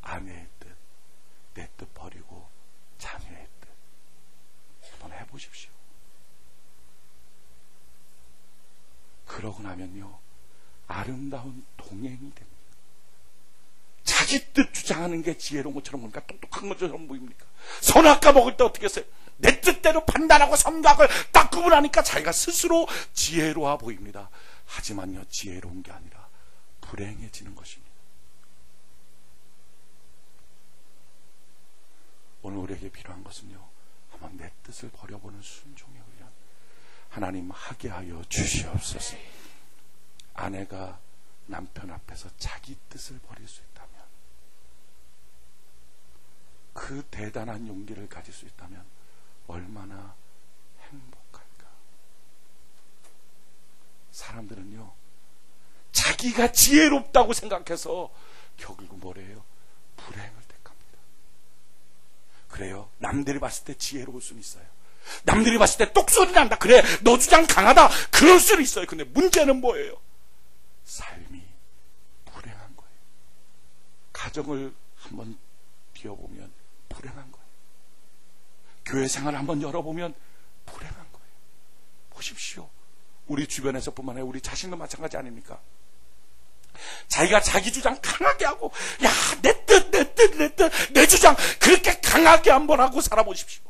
아내의 뜻, 내 뜻 버리고 자녀의 뜻. 한번 해보십시오. 그러고 나면요, 아름다운 동행이 됩니다. 자기 뜻 주장하는 게 지혜로운 것처럼 보니까 똑똑한 것처럼 보입니까? 선악과 먹을 때 어떻게 했어요? 내 뜻대로 판단하고 선악을 딱 구분하니까 자기가 스스로 지혜로워 보입니다. 하지만요, 지혜로운 게 아니라 불행해지는 것입니다. 오늘 우리에게 필요한 것은요, 한번 내 뜻을 버려보는 순종의 훈련, 하나님 하게 하여 주시옵소서. 아내가 남편 앞에서 자기 뜻을 버릴 수 있다면, 그 대단한 용기를 가질 수 있다면 얼마나 행복할까. 사람들은요, 자기가 지혜롭다고 생각해서 결국 뭐래요? 불행을 택합니다. 그래요, 남들이 봤을 때 지혜로울 수는 있어요. 남들이 봤을 때 똑소리 난다, 그래 너 주장 강하다, 그럴 수는 있어요. 근데 문제는 뭐예요? 삶이 불행한 거예요. 가정을 한번 뛰어보면 불행한 거예요. 교회 생활을 한번 열어보면 불행한 거예요. 보십시오, 우리 주변에서뿐만 아니라 우리 자신도 마찬가지 아닙니까? 자기가 자기 주장 강하게 하고, 야, 내 뜻, 내 주장 그렇게 강하게 한번 하고 살아보십시오.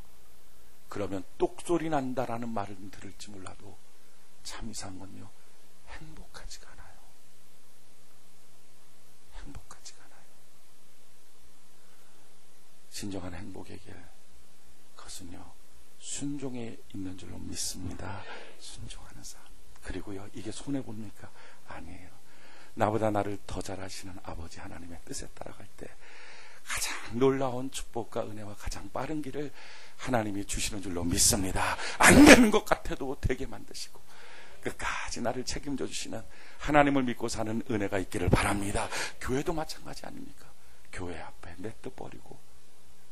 그러면 똑소리 난다라는 말은 들을지 몰라도 참 이상한 건요, 행복하지가 않아요. 행복하지가 않아요. 진정한 행복의 길, 그것은요, 순종에 있는 줄로 믿습니다. 순종하는 삶. 그리고요, 이게 손해봅니까? 아니에요. 나보다 나를 더 잘 아시는 아버지 하나님의 뜻에 따라갈 때 가장 놀라운 축복과 은혜와 가장 빠른 길을 하나님이 주시는 줄로 믿습니다. 안 되는 것 같아도 되게 만드시고 끝까지 나를 책임져 주시는 하나님을 믿고 사는 은혜가 있기를 바랍니다. 교회도 마찬가지 아닙니까? 교회 앞에 내 뜻 버리고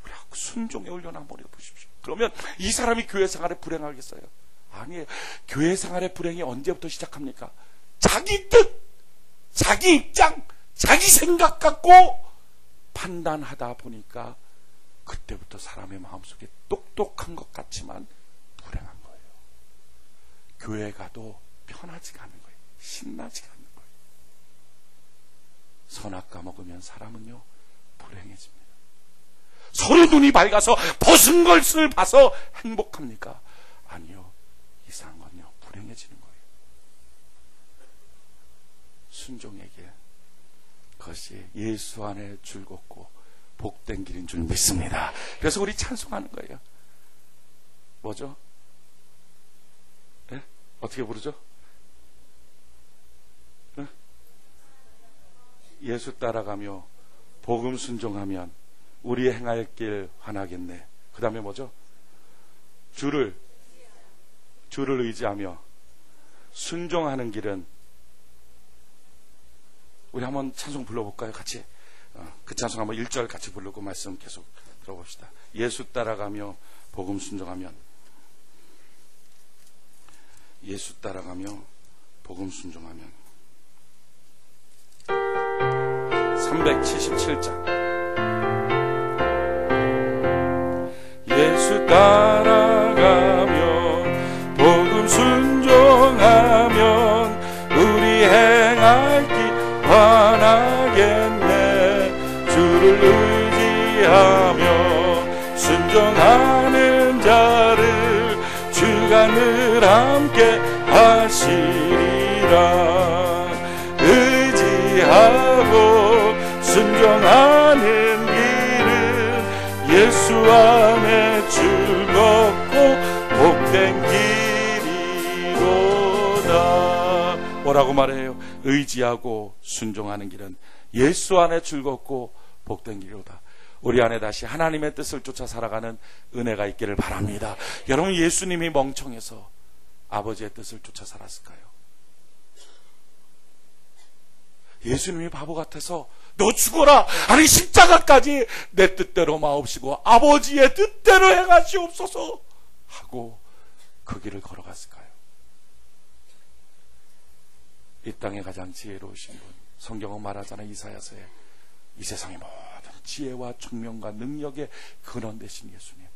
우리 순종에 올려놔 버려 보십시오. 그러면 이 사람이 교회 생활에 불행하겠어요? 아니에요. 교회 생활의 불행이 언제부터 시작합니까? 자기 뜻, 자기 입장, 자기 생각 갖고 판단하다 보니까 그때부터 사람의 마음속에 똑똑한 것 같지만 불행한 거예요. 교회 가도 편하지가 않은 거예요. 신나지가 않는 거예요. 선악과 먹으면 사람은요, 불행해집니다. 서로 눈이 밝아서 벗은 것을 봐서 행복합니까? 아니요. 이상한 건요, 불행해지는 거예요. 순종의 길, 그것이 예수 안에 즐겁고 복된 길인 줄 믿습니다. 그래서 우리 찬송하는 거예요. 뭐죠? 네? 어떻게 부르죠? 네? 예수 따라가며 복음 순종하면 우리 행할 길 환하겠네. 그 다음에 뭐죠? 주를 의지하며 순종하는 길은, 우리 한번 찬송 불러볼까요? 같이. 그 찬송 한번 1절 같이 부르고 말씀 계속 들어봅시다. 예수 따라가며 복음 순종하면, 예수 따라가며 복음 순종하면. 377장. 예수 따라가며 복음 순종하면 우리 행할 길 환하겠네. 주를 의지하며 순종하는 자를 주가 늘 함께 하시리라. 의지하고 순종하는 길은 예수 안에 즐겁고 복된 길이로다. 뭐라고 말해요? 의지하고 순종하는 길은 예수 안에 즐겁고 복된 길이로다. 우리 안에 다시 하나님의 뜻을 쫓아 살아가는 은혜가 있기를 바랍니다. 여러분, 예수님이 멍청해서 아버지의 뜻을 쫓아 살았을까요? 예수님이 바보 같아서 너 죽어라, 아니 십자가까지 내 뜻대로 마옵시고 아버지의 뜻대로 행하시옵소서 하고 그 길을 걸어갔을까요? 이 땅에 가장 지혜로우신 분, 성경은 말하잖아요. 이사야서에 이 세상의 모든 지혜와 총명과 능력의 근원 되신 예수님,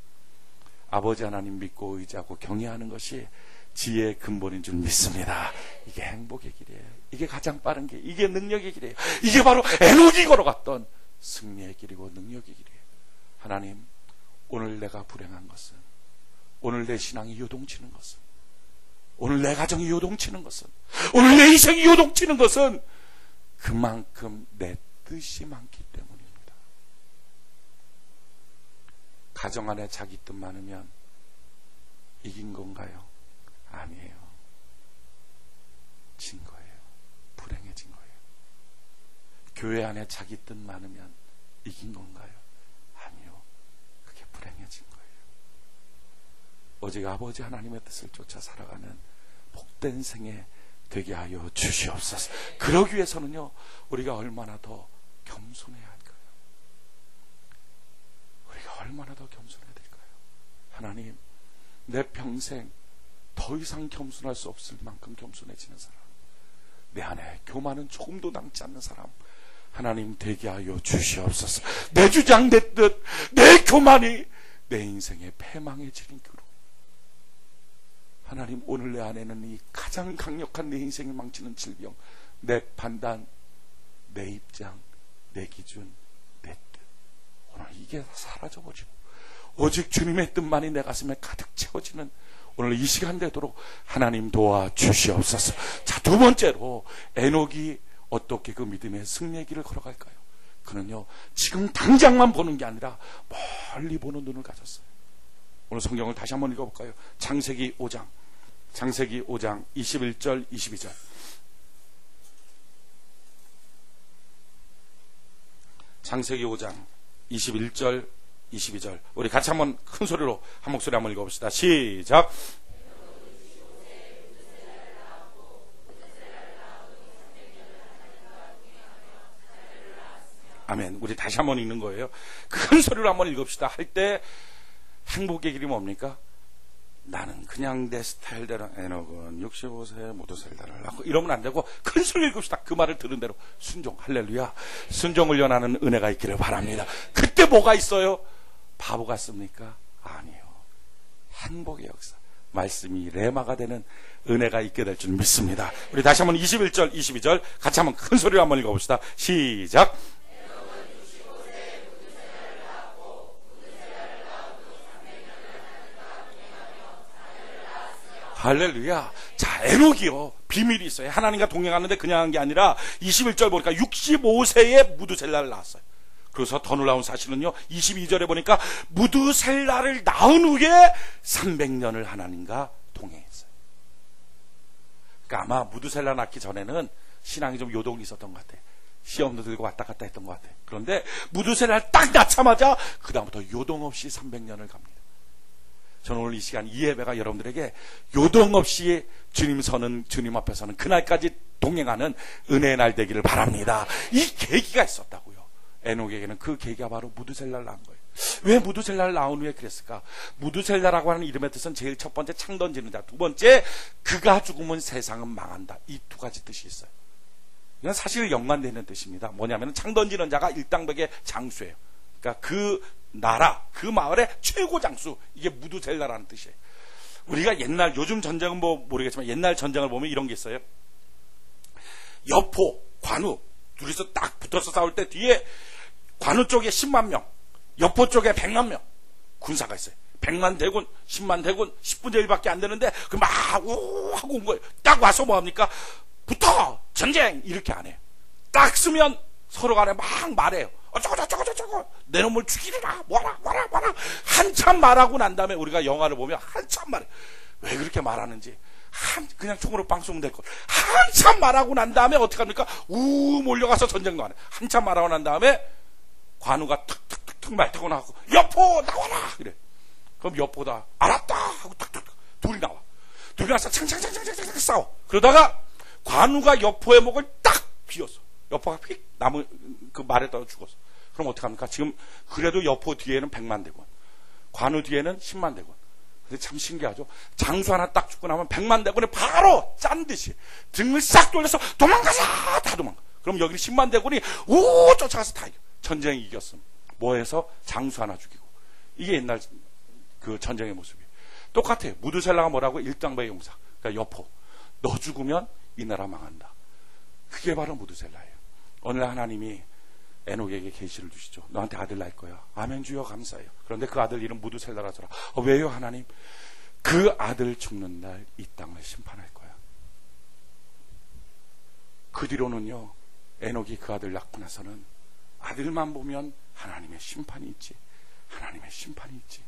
아버지 하나님 믿고 의지하고 경외하는 것이 지혜의 근본인 줄 믿습니다. 이게 행복의 길이에요. 이게 가장 빠른 길, 이게 능력의 길이에요. 이게 바로 에녹이 걸어갔던 승리의 길이고 능력의 길이에요. 하나님, 오늘 내가 불행한 것은, 오늘 내 신앙이 요동치는 것은, 오늘 내 가정이 요동치는 것은, 오늘 내 인생이 요동치는 것은 그만큼 내 뜻이 많기 때문입니다. 가정 안에 자기 뜻 많으면 이긴 건가요? 아니에요. 진 거예요. 불행해진 거예요. 교회 안에 자기 뜻 많으면 이긴 건가요? 아니요. 패망해진 거예요. 오직 아버지 하나님의 뜻을 쫓아 살아가는 복된 생애 되게 하여 주시옵소서. 그러기 위해서는요, 우리가 얼마나 더 겸손해야 할까요? 우리가 얼마나 더 겸손해야 될까요? 하나님, 내 평생 더 이상 겸손할 수 없을 만큼 겸손해지는 사람, 내 안에 교만은 조금도 남지 않는 사람 하나님 되게 하여 주시옵소서. 내 주장, 내 뜻, 내 교만이 내 인생의 패망해지는 그로 하나님, 오늘 내 안에는 이 가장 강력한 내 인생을 망치는 질병, 내 판단, 내 입장, 내 기준, 내 뜻, 오늘 이게 사라져버리고 오직 주님의 뜻만이 내 가슴에 가득 채워지는 오늘 이 시간 되도록 하나님 도와주시옵소서. 자, 두 번째로 에녹이 어떻게 그 믿음의 승리의 길을 걸어갈까요? 그는요, 지금 당장만 보는 게 아니라 멀리 보는 눈을 가졌어요. 오늘 성경을 다시 한번 읽어볼까요? 창세기 5장 21절 22절. 창세기 5장 21절 22절. 우리 같이 한번 큰 소리로 한 목소리 한번 읽어봅시다. 시작. 아멘. 우리 다시 한번 읽는 거예요. 큰 소리로 한번 읽읍시다. 할 때 행복의 길이 뭡니까? 나는 그냥 내 스타일대로, 에녹은 65세에 모두 살다를 낳고, 이러면 안 되고 큰 소리로 읽읍시다. 그 말을 들은 대로 순종, 할렐루야. 순종을 연하는 은혜가 있기를 바랍니다. 그때 뭐가 있어요? 바보 같습니까? 아니요. 행복의 역사, 말씀이 레마가 되는 은혜가 있게 될 줄 믿습니다. 우리 다시 한번 21절 22절 같이 한번 큰 소리로 한번 읽어봅시다. 시작. 할렐루야. 자, 에녹이요, 비밀이 있어요. 하나님과 동행하는데 그냥 한 게 아니라 21절 보니까 65세에 무두셀라를 낳았어요. 그래서 더 놀라운 사실은요, 22절에 보니까 무두셀라를 낳은 후에 300년을 하나님과 동행했어요. 그러니까 아마 무두셀라 낳기 전에는 신앙이 좀 요동이 있었던 것 같아요. 시험도 들고 왔다 갔다 했던 것 같아요. 그런데 무두셀라를 딱 낳자마자 그 다음부터 요동 없이 300년을 갑니다. 저는 오늘 이 시간 이 예배가 여러분들에게 요동 없이 주님 앞에 서는 그날까지 동행하는 은혜의 날 되기를 바랍니다. 이 계기가 있었다고요. 에녹에게는 그 계기가 바로 무두셀라를 낳은 거예요. 왜 무두셀라를 낳은 후에 그랬을까? 무두셀라라고 하는 이름의 뜻은 제일 첫 번째 창 던지는 자, 두 번째 그가 죽으면 세상은 망한다. 이 두 가지 뜻이 있어요. 이건 사실 연관되는 뜻입니다. 뭐냐면 창 던지는 자가 일당백의 장수예요. 그러니까 그 나라, 그 마을의 최고 장수, 이게 무두셀라라는 뜻이에요. 우리가 옛날, 요즘 전쟁은 뭐 모르겠지만 옛날 전쟁을 보면 이런 게 있어요. 여포, 관우 둘이서 딱 붙어서 싸울 때 뒤에 관우 쪽에 10만 명, 여포 쪽에 100만 명 군사가 있어요. 100만 대군, 10만 대군, 10분의 1밖에 안 되는데 그 막 우 하고 온 거예요. 딱 와서 뭐 합니까? 붙어! 전쟁! 이렇게 안 해요. 딱 쓰면 서로 간에 막 말해요. 어쩌고 내 놈을 죽이리라, 뭐라 한참 말하고 난 다음에 우리가 영화를 보면 한참 말해. 왜 그렇게 말하는지, 그냥 총으로 빵 쏘면 될 걸. 한참 말하고 난 다음에 어떻게 합니까? 몰려가서 전쟁도 안 해. 한참 말하고 난 다음에 관우가 툭툭툭툭 말 타고 나가고 여포 나와라 그래. 그럼 여포다 알았다 하고 툭툭 둘이 나와. 둘이 나와서 창창창창창 싸워. 그러다가 관우가 여포의 목을 딱 비었어. 여포가 휙 나무 그 말에 따라 죽었어. 그럼 어떡합니까? 지금 그래도 여포 뒤에는 100만 대군, 관우 뒤에는 10만 대군. 근데 참 신기하죠? 장수 하나 딱 죽고 나면 100만 대군이 바로 짠 듯이 등을 싹 돌려서 도망가자! 다 도망가. 그럼 여기 10만 대군이 쫓아가서 다 이겨. 전쟁이 이겼음. 뭐해서? 장수 하나 죽이고. 이게 옛날 그 전쟁의 모습이에요. 똑같아요. 무두셀라가 뭐라고? 일당백의 용사. 그러니까 여포. 너 죽으면 이 나라 망한다. 그게 바로 무두셀라예요. 오늘 하나님이 에녹에게 계시를 주시죠. 너한테 아들 낳을 거야. 아멘 주여 감사해요. 그런데 그 아들 이름 무두셀라라더라. 왜요 하나님? 그 아들 죽는 날 이 땅을 심판할 거야. 그 뒤로는요, 에녹이 그 아들 낳고 나서는 아들만 보면 하나님의 심판이 있지, 하나님의 심판이 있지.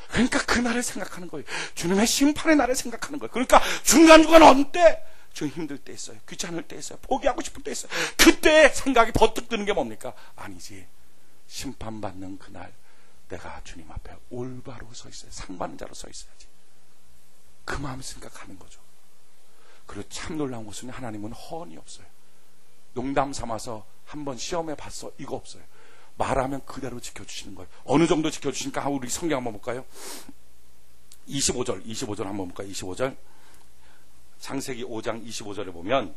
그러니까 그날을 생각하는 거예요. 주님의 심판의 날을 생각하는 거예요. 그러니까 중간중간 어느 때 좀 힘들 때 있어요. 귀찮을 때 있어요. 포기하고 싶을 때 있어요. 그때 생각이 버뜩 드는 게 뭡니까? 아니지, 심판받는 그날 내가 주님 앞에 올바로 서 있어야, 상받는 자로 서 있어야지. 그 마음 생각하는 거죠. 그리고 참 놀라운 것은 하나님은 허언이 없어요. 농담 삼아서 한번 시험해 봤어, 이거 없어요. 말하면 그대로 지켜주시는 거예요. 어느 정도 지켜주시니까 우리 성경 한번 볼까요? 25절 한번 볼까요? 25절. 창세기 5장 25절에 보면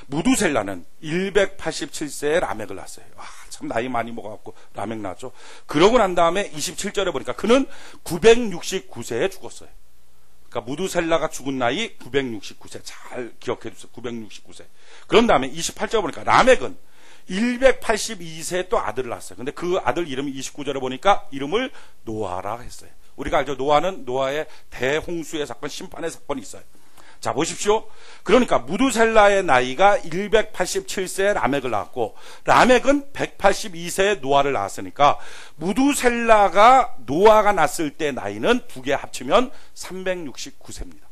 무두셀라는 187세에 라멕을 낳았어요. 참 나이 많이 먹어갖고 라멕 낳았죠. 그러고 난 다음에 27절에 보니까 그는 969세에 죽었어요. 그러니까 무두셀라가 죽은 나이 969세. 잘 기억해 주세요. 969세. 그런 다음에 28절에 보니까 라멕은 182세에 또 아들을 낳았어요. 근데 그 아들 이름이 29절에 보니까 이름을 노아라 했어요. 우리가 알죠. 노아는 노아의 대홍수의 사건, 심판의 사건이 있어요. 자, 보십시오. 그러니까 무두셀라의 나이가 187세에 라멕을 낳았고, 라멕은 182세에 노아를 낳았으니까 무두셀라가 노아가 낳았을 때 나이는 두 개 합치면 369세입니다.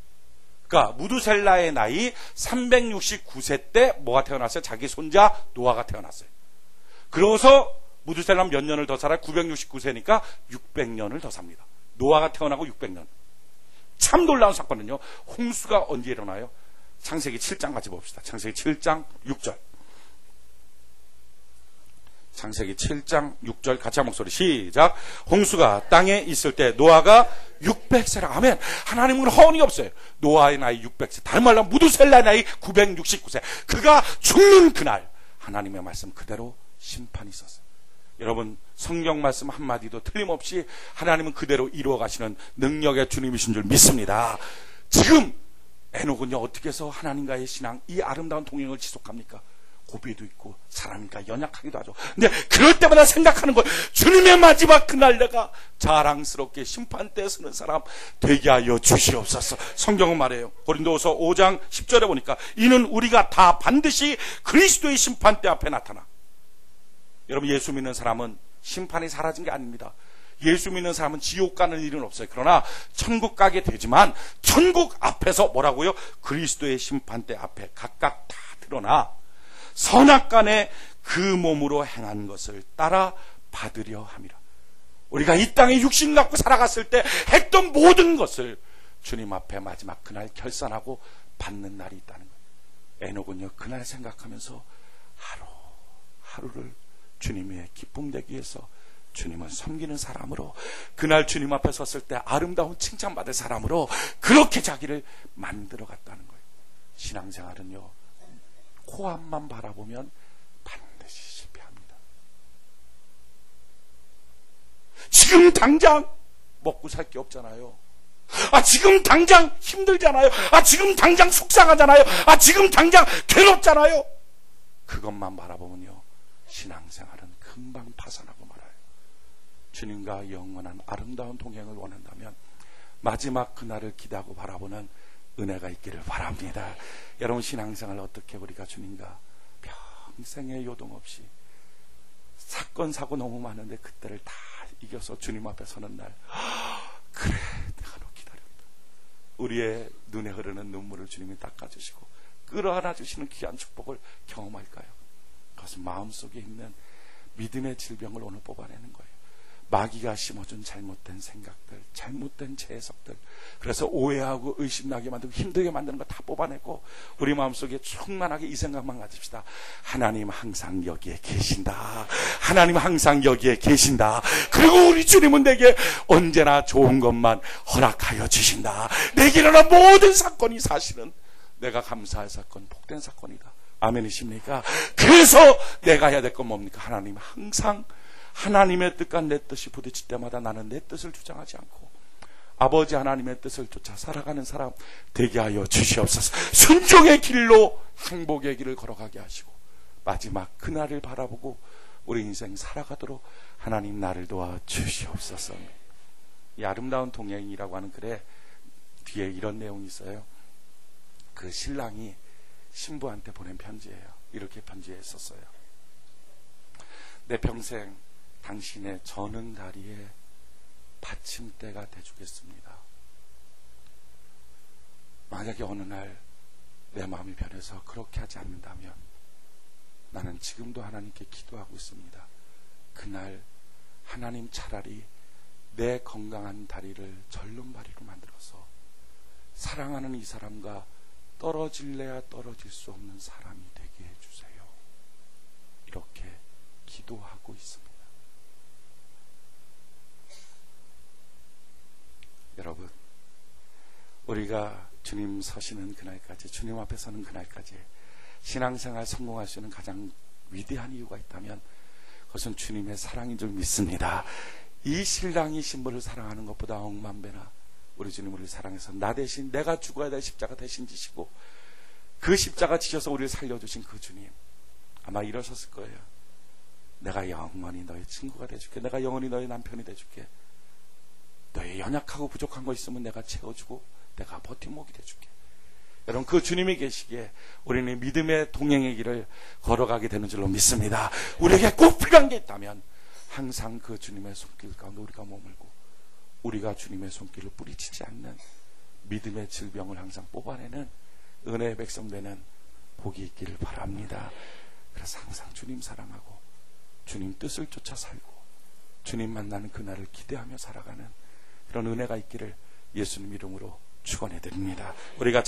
그러니까 무두셀라의 나이 369세 때 뭐가 태어났어요? 자기 손자 노아가 태어났어요. 그러고서 무두셀라는 몇 년을 더 살아요? 969세니까 600년을 더 삽니다. 노아가 태어나고 600년. 참 놀라운 사건은요, 홍수가 언제 일어나요? 창세기 7장 같이 봅시다. 창세기 7장 6절. 창세기 7장 6절 같이 한 목소리 시작. 홍수가 땅에 있을 때 노아가 600세라. 아멘. 하나님은 허언이 없어요. 노아의 나이 600세. 다른 말로 무두셀라의 나이 969세. 그가 죽는 그날 하나님의 말씀 그대로 심판이 있었어요. 여러분, 성경 말씀 한마디도 틀림없이 하나님은 그대로 이루어 가시는 능력의 주님이신 줄 믿습니다. 지금 에녹은요, 어떻게 해서 하나님과의 신앙, 이 아름다운 동행을 지속합니까? 고비도 있고 사람이니까 연약하기도 하죠. 근데 그럴 때마다 생각하는 거예요. 주님의 마지막 그날 내가 자랑스럽게 심판대에 서는 사람 되게 하여 주시옵소서. 성경은 말해요. 고린도후서 5장 10절에 보니까 이는 우리가 다 반드시 그리스도의 심판대 앞에 나타나. 여러분, 예수 믿는 사람은 심판이 사라진 게 아닙니다. 예수 믿는 사람은 지옥 가는 일은 없어요. 그러나 천국 가게 되지만 천국 앞에서 뭐라고요? 그리스도의 심판대 앞에 각각 다 드러나 선악간에 그 몸으로 행한 것을 따라 받으려 함이라. 우리가 이 땅에 육신 갖고 살아갔을 때 했던 모든 것을 주님 앞에 마지막 그날 결산하고 받는 날이 있다는 거예요. 에녹은요, 그날 생각하면서 하루를 주님의 기쁨 되기 위해서 주님을 섬기는 사람으로, 그날 주님 앞에 섰을 때 아름다운 칭찬받을 사람으로 그렇게 자기를 만들어 갔다는 거예요. 신앙생활은요, 코앞만 바라보면 반드시 실패합니다. 지금 당장 먹고 살 게 없잖아요. 지금 당장 힘들잖아요. 지금 당장 속상하잖아요. 지금 당장 괴롭잖아요. 그것만 바라보면요, 신앙생활은 금방 파산하고 말아요. 주님과 영원한 아름다운 동행을 원한다면 마지막 그날을 기대하고 바라보는 은혜가 있기를 바랍니다. 여러분, 신앙생활 어떻게 우리가 주님과 평생의 요동 없이 사건 사고 너무 많은데 그때를 다 이겨서 주님 앞에 서는 날, 그래 내가 너 기다렸다. 우리의 눈에 흐르는 눈물을 주님이 닦아주시고 끌어안아 주시는 귀한 축복을 경험할까요? 그것은 마음속에 있는 믿음의 질병을 오늘 뽑아내는 거예요. 마귀가 심어준 잘못된 생각들, 잘못된 재해석들, 그래서 오해하고 의심나게 만들고 힘들게 만드는 거 다 뽑아내고 우리 마음속에 충만하게 이 생각만 가집시다. 하나님 항상 여기에 계신다. 하나님 항상 여기에 계신다. 그리고 우리 주님은 내게 언제나 좋은 것만 허락하여 주신다. 내게 일어난 모든 사건이 사실은 내가 감사할 사건, 복된 사건이다. 아멘이십니까? 그래서 내가 해야 될 건 뭡니까? 하나님 항상 하나님의 뜻과 내 뜻이 부딪힐 때마다 나는 내 뜻을 주장하지 않고 아버지 하나님의 뜻을 쫓아 살아가는 사람 되게 하여 주시옵소서. 순종의 길로 행복의 길을 걸어가게 하시고 마지막 그날을 바라보고 우리 인생 살아가도록 하나님 나를 도와 주시옵소서. 이 아름다운 동행이라고 하는 글에 뒤에 이런 내용이 있어요. 그 신랑이 신부한테 보낸 편지예요. 이렇게 편지에 썼어요. 내 평생 당신의 저는 다리에 받침대가 돼주겠습니다. 만약에 어느 날 내 마음이 변해서 그렇게 하지 않는다면 나는 지금도 하나님께 기도하고 있습니다. 그날 하나님 차라리 내 건강한 다리를 절름발이로 만들어서 사랑하는 이 사람과 떨어질래야 떨어질 수 없는 사람이 되게 해주세요. 이렇게 기도하고 있습니다. 여러분, 우리가 주님 서시는 그날까지, 주님 앞에 서는 그날까지 신앙생활 성공할 수 있는 가장 위대한 이유가 있다면 그것은 주님의 사랑인 줄 믿습니다. 이 신랑이 신부를 사랑하는 것보다 억만 배나 우리 주님 우리를 사랑해서 나 대신 내가 죽어야 될 십자가 대신 지시고 그 십자가 지셔서 우리를 살려주신 그 주님, 아마 이러셨을 거예요. 내가 영원히 너의 친구가 돼줄게. 내가 영원히 너의 남편이 돼줄게. 너의 연약하고 부족한 거 있으면 내가 채워주고 내가 버팀목이 돼줄게. 여러분, 그 주님이 계시기에 우리는 믿음의 동행의 길을 걸어가게 되는 줄로 믿습니다. 우리에게 꼭 필요한 게 있다면 항상 그 주님의 손길 가운데 우리가 머물고 우리가 주님의 손길을 뿌리치지 않는 믿음의 질병을 항상 뽑아내는 은혜의 백성 되는 복이 있기를 바랍니다. 그래서 항상 주님 사랑하고 주님 뜻을 쫓아 살고 주님 만나는 그날을 기대하며 살아가는 그런 은혜가 있기를 예수님 이름으로 축원해 드립니다. 우리가